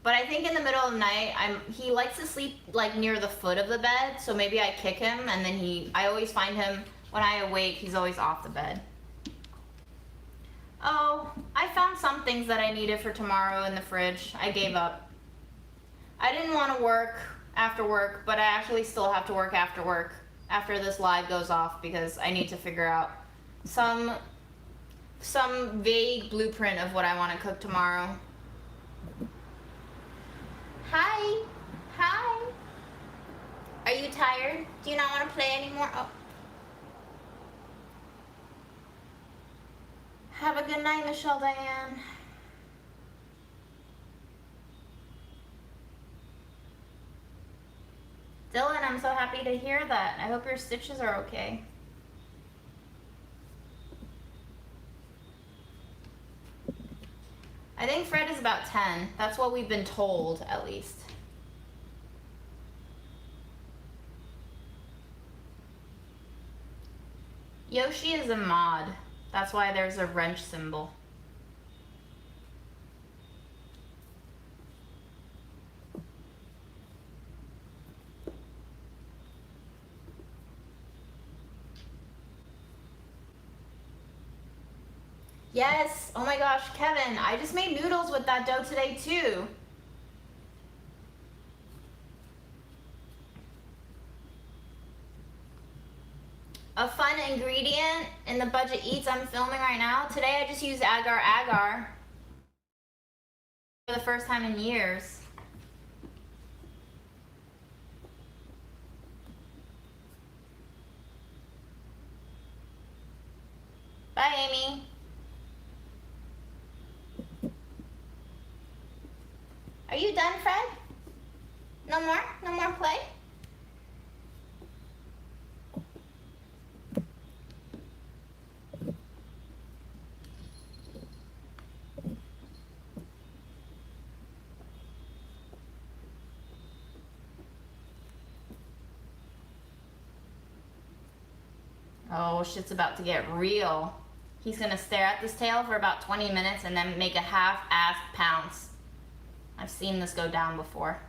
but I think in the middle of the night, he likes to sleep like near the foot of the bed, so maybe I kick him, and then I always find him, when I awake, he's always off the bed. Oh, I found some things that I needed for tomorrow in the fridge. I gave up. I didn't want to work after work, but I actually still have to work after work, after this live goes off, because I need to figure out some vague blueprint of what I want to cook tomorrow. Hi. Hi. Are you tired? Do you not want to play anymore? Oh. Have a good night, Michelle Diane. Dylan, I'm so happy to hear that. I hope your stitches are okay. I think Fred is about 10. That's what we've been told, at least. Yoshi is a mod. That's why there's a wrench symbol. Yes, oh my gosh, Kevin, I just made noodles with that dough today too. A fun ingredient in the Budget Eats I'm filming right now. Today I just used agar-agar for the first time in years. Bye, Amy. Are you done, Fred? No more? No more play? Oh, shit's about to get real. He's gonna stare at this tail for about 20 minutes and then make a half-assed pounce. I've seen this go down before.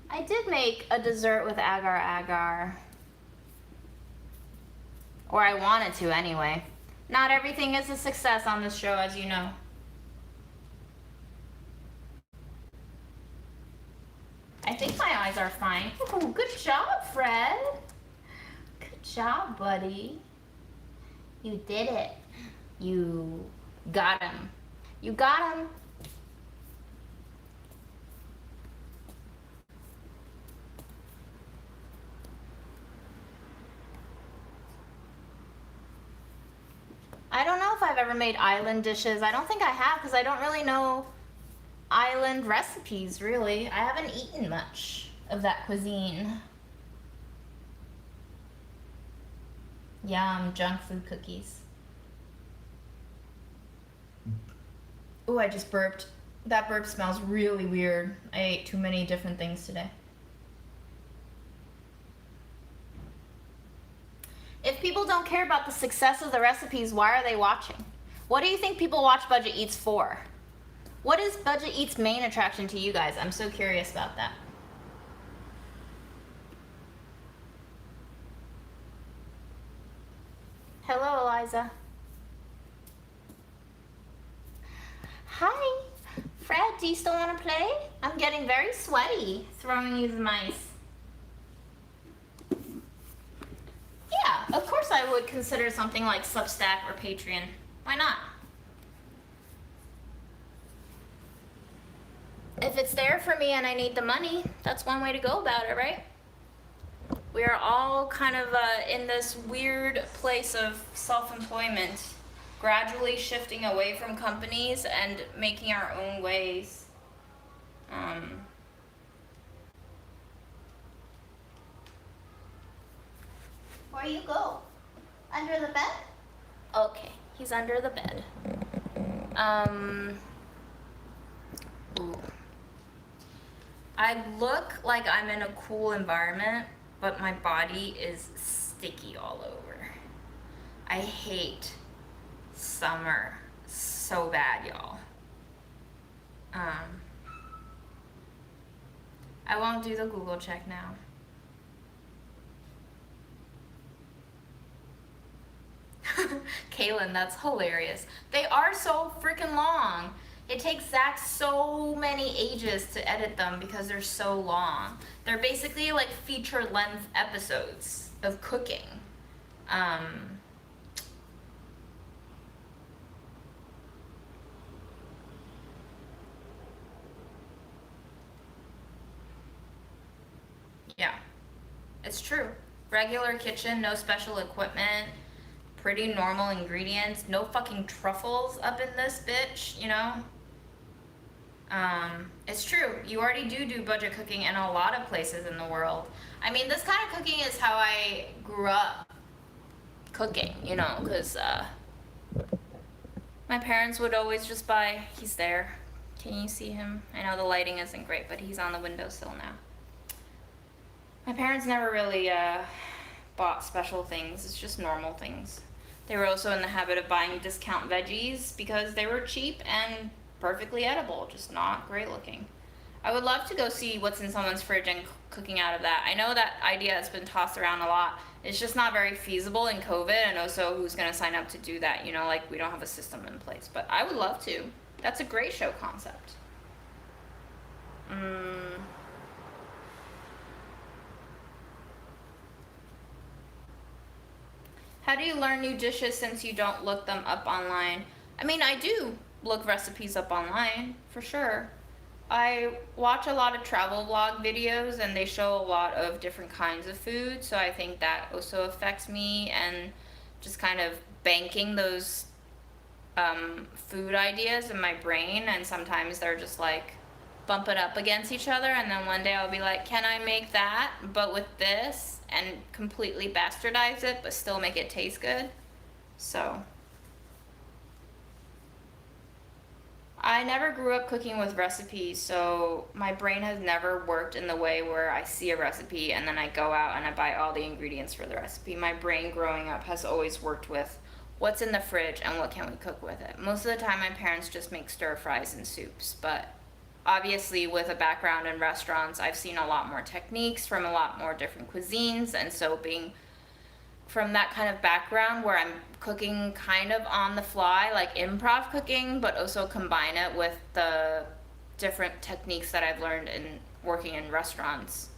I did make a dessert with agar-agar. Or I wanted to anyway. Not everything is a success on this show, as you know. I think my eyes are fine. Ooh, good job, Fred. Good job, buddy. You did it. You got him. You got him. I don't know if I've ever made island dishes. I don't think I have because I don't really know island recipes, really. I haven't eaten much of that cuisine. Yum, junk food cookies. Ooh, I just burped. That burp smells really weird. I ate too many different things today. If people don't care about the success of the recipes, why are they watching? What do you think people watch Budget Eats for? What is Budget Eats' main attraction to you guys? I'm so curious about that. Hello, Eliza. Hi. Fred, do you still want to play? I'm getting very sweaty throwing you the mice. Yeah, of course I would consider something like Substack or Patreon. Why not? If it's there for me and I need the money, that's one way to go about it, right? We are all kind of in this weird place of self-employment, gradually shifting away from companies and making our own ways. Where you go? Under the bed? Okay, he's under the bed. Ooh. I look like I'm in a cool environment, but my body is sticky all over. I hate summer so bad, y'all. I won't do the Google check now. Kaylin, that's hilarious. They are so freaking long. It takes Zach so many ages to edit them because they're so long. They're basically like feature-length episodes of cooking. Yeah, it's true. Regular kitchen, no special equipment, pretty normal ingredients, no fucking truffles up in this bitch, you know? It's true. You already do budget cooking in a lot of places in the world. I mean, this kind of cooking is how I grew up cooking, you know, because my parents would always just buy, he's there. Can you see him? I know the lighting isn't great, but he's on the windowsill now. My parents never really bought special things. It's just normal things. They were also in the habit of buying discount veggies because they were cheap and perfectly edible, just not great looking. I would love to go see what's in someone's fridge and cooking out of that. I know that idea has been tossed around a lot. It's just not very feasible in COVID, and also who's going to sign up to do that? You know, like we don't have a system in place. But I would love to. That's a great show concept. How do you learn new dishes since you don't look them up online? I mean, I do look recipes up online, for sure. I watch a lot of travel vlog videos and they show a lot of different kinds of food, so I think that also affects me, and just kind of banking those food ideas in my brain, and sometimes they're just like bumping up against each other, and then one day I'll be like, can I make that but with this, and completely bastardize it but still make it taste good? So I never grew up cooking with recipes, so my brain has never worked in the way where I see a recipe and then I go out and I buy all the ingredients for the recipe. My brain growing up has always worked with what's in the fridge and what can we cook with it. Most of the time my parents just make stir fries and soups, but obviously with a background in restaurants, I've seen a lot more techniques from a lot more different cuisines, and so being from that kind of background where I'm cooking kind of on the fly, like improv cooking, but also combine it with the different techniques that I've learned in working in restaurants,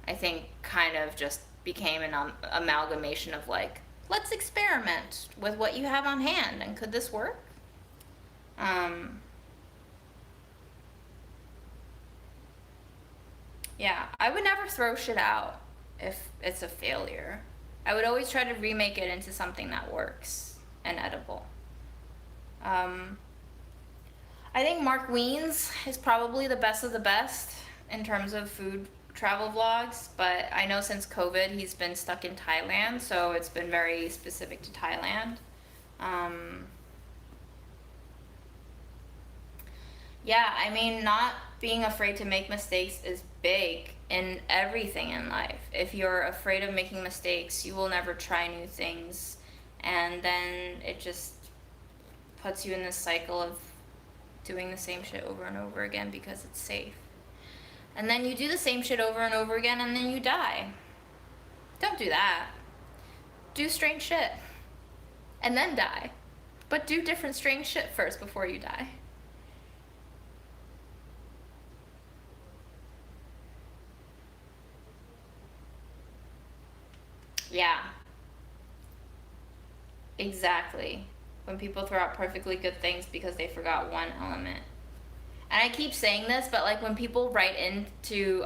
I think kind of just became an amalgamation of like, let's experiment with what you have on hand, and could this work? Yeah, I would never throw shit out if it's a failure. I would always try to remake it into something that works and edible. I think Mark Wiens is probably the best of the best in terms of food travel vlogs, but I know since COVID he's been stuck in Thailand, so it's been very specific to Thailand. Um, yeah, I mean, not being afraid to make mistakes is big in everything in life. If you're afraid of making mistakes, you will never try new things, and then it just puts you in this cycle of doing the same shit over and over again because it's safe. And then you do the same shit over and over again and then you die. Don't do that. Do strange shit. And then die. But do different strange shit first before you die. Yeah. Exactly. When people throw out perfectly good things because they forgot one element. And I keep saying this, but like when people write into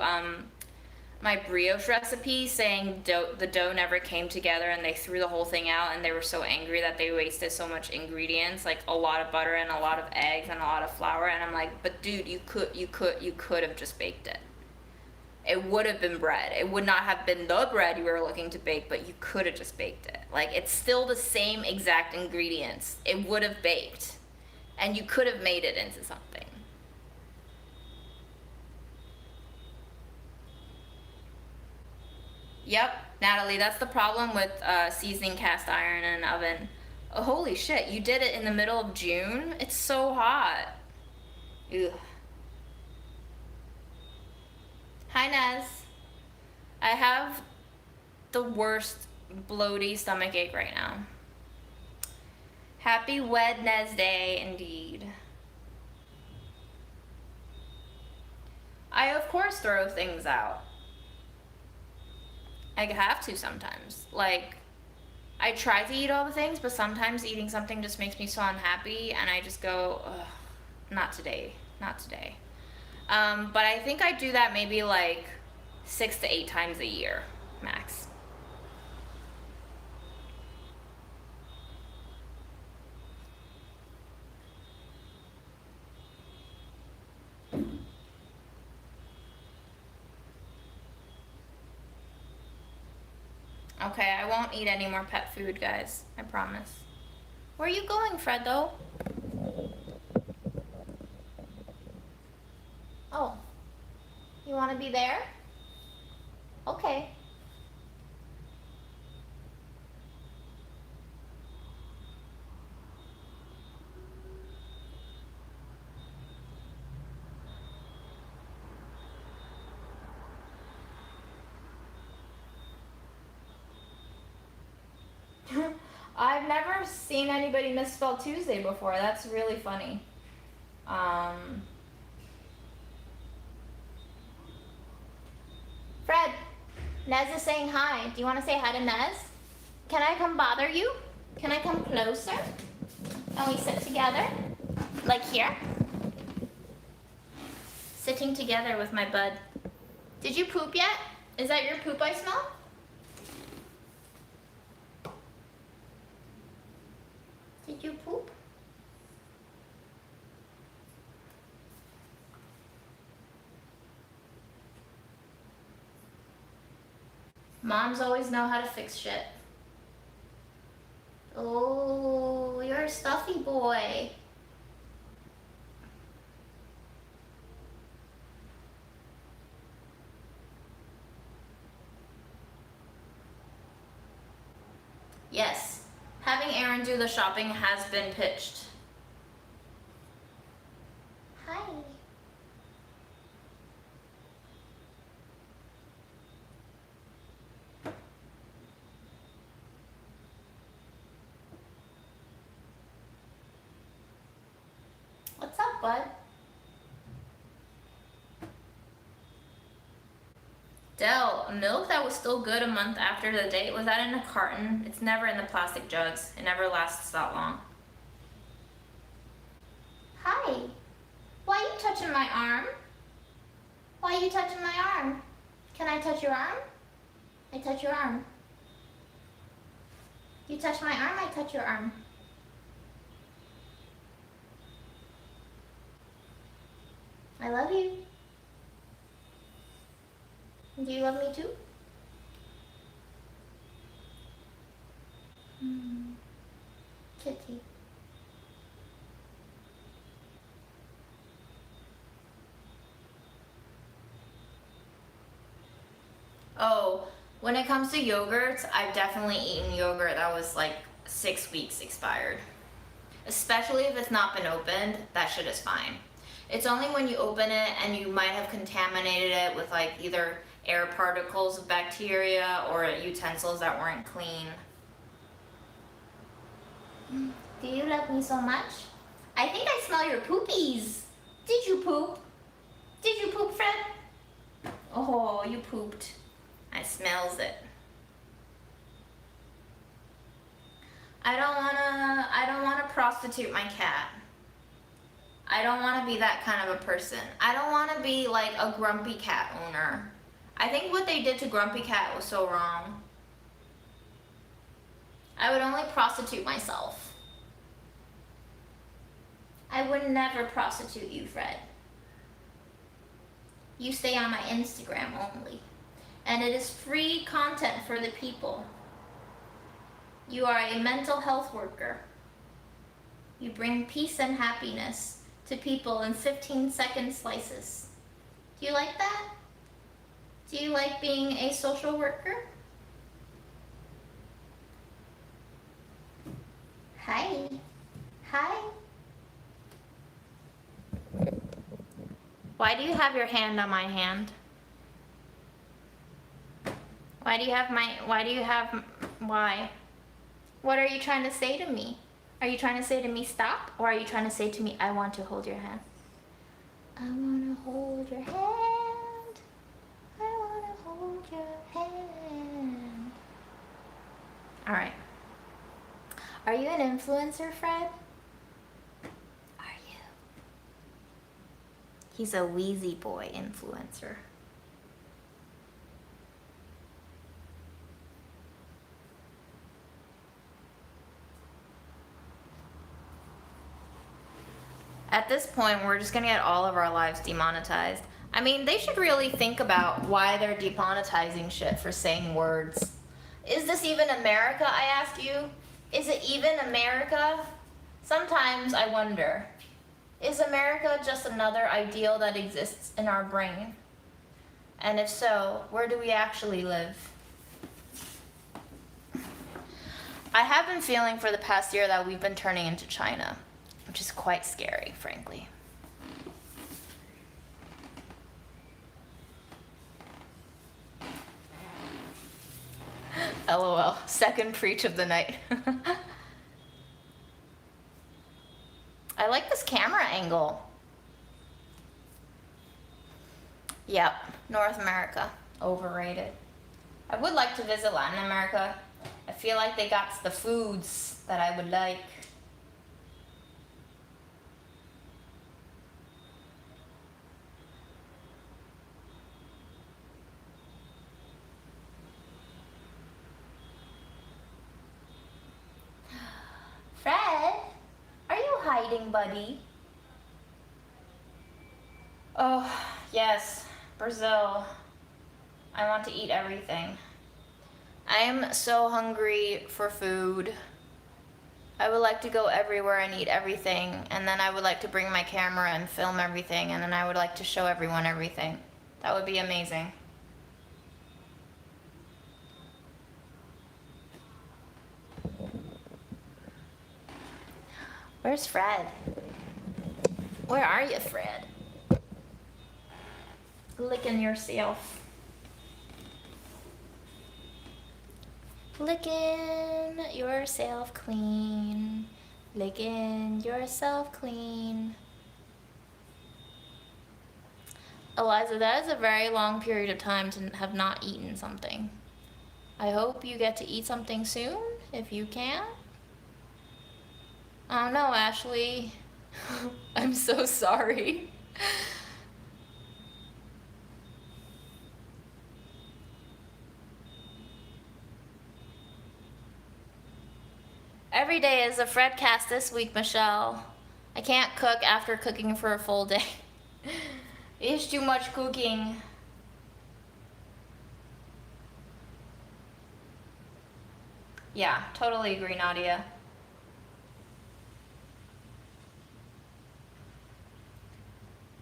my brioche recipe saying the dough never came together and they threw the whole thing out and they were so angry that they wasted so much ingredients, like a lot of butter and a lot of eggs and a lot of flour, and I'm like, but dude, you could have just baked it. It would have been bread. It would not have been the bread you were looking to bake, but you could have just baked it. Like, it's still the same exact ingredients. It would have baked. And you could have made it into something. Yep, Natalie, that's the problem with seasoning cast iron in an oven. Oh, holy shit, you did it in the middle of June? It's so hot. Ugh. Hi, Nez. I have the worst bloaty stomach ache right now. Happy Wednesday, indeed. I, of course, throw things out. I have to sometimes. Like, I try to eat all the things, but sometimes eating something just makes me so unhappy, and I just go, ugh, not today, not today. But I think I do that maybe like 6 to 8 times a year, max. Okay, I won't eat any more pet food, guys. I promise. Where are you going, Fredo? Oh. You want to be there? Okay. I've never seen anybody misspell Tuesday before. That's really funny. Fred, Nez is saying hi. Do you want to say hi to Nez? Can I come bother you? Can I come closer? Can we sit together? Like here? Sitting together with my bud. Did you poop yet? Is that your poop I smell? Did you poop? Moms always know how to fix shit. Oh, you're a stuffy boy. Yes, having Aaron do the shopping has been pitched. Hi. What's up, bud? Dell, milk that was still good a month after the date, was that in a carton? It's never in the plastic jugs. It never lasts that long. Hi. Why are you touching my arm? Why are you touching my arm? Can I touch your arm? I touch your arm. You touch my arm, I touch your arm. I love you. Do you love me too? Kitty. Oh, when it comes to yogurts, I've definitely eaten yogurt that was like 6 weeks expired. Especially if it's not been opened, that shit is fine. It's only when you open it and you might have contaminated it with like either air particles of bacteria or utensils that weren't clean. Do you love me so much? I think I smell your poopies. Did you poop? Did you poop, Fred? Oh, you pooped. I smells it. I don't wanna prostitute my cat. I don't wanna be that kind of a person. I don't wanna be like a grumpy cat owner. I think what they did to Grumpy Cat was so wrong. I would only prostitute myself. I would never prostitute you, Fred. You stay on my Instagram only. And it is free content for the people. You are a mental health worker. You bring peace and happiness to people in 15-second slices. Do you like that? Do you like being a social worker? Hi. Hi. Why do you have your hand on my hand? Why? Why? What are you trying to say to me? Are you trying to say to me stop? Or are you trying to say to me, I want to hold your hand? I want to hold your hand. I want to hold your hand. All right. Are you an influencer, Fred? Are you? He's a Wheezy Boy influencer. At this point, we're just gonna get all of our lives demonetized. I mean, they should really think about why they're demonetizing shit for saying words. Is this even America, I ask you? Is it even America? Sometimes I wonder, is America just another ideal that exists in our brain? And if so, where do we actually live? I have been feeling for the past year that we've been turning into China, which is quite scary, frankly. LOL, second preach of the night. I like this camera angle. Yep, North America, overrated. I would like to visit Latin America. I feel like they got the foods that I would like. Fred, are you hiding, buddy? Oh, yes, Brazil. I want to eat everything. I am so hungry for food. I would like to go everywhere and eat everything, and then I would like to bring my camera and film everything, and then I would like to show everyone everything. That would be amazing. Where's Fred? Where are you, Fred? Licking yourself. Licking yourself clean. Licking yourself clean. Eliza, that is a very long period of time to have not eaten something. I hope you get to eat something soon, if you can. Oh no, Ashley. I'm so sorry. Every day is a Fredcast this week, Michelle. I can't cook after cooking for a full day. It's too much cooking. Yeah, totally agree, Nadia.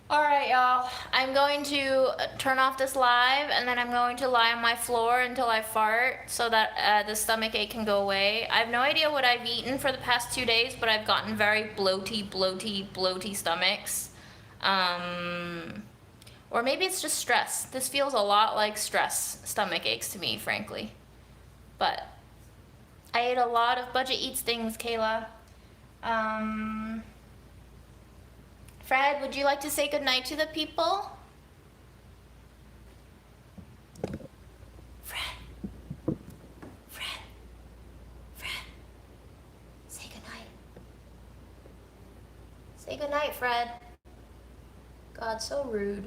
Alright, y'all. I'm going to turn off this live, and then I'm going to lie on my floor until I fart so that the stomach ache can go away. I have no idea what I've eaten for the past 2 days, but I've gotten very bloaty stomachs. Or maybe it's just stress. This feels a lot like stress stomach aches to me, frankly. But I ate a lot of Budget Eats things, Kayla. Fred, would you like to say goodnight to the people? Fred. Say goodnight. Say goodnight, Fred. God, so rude.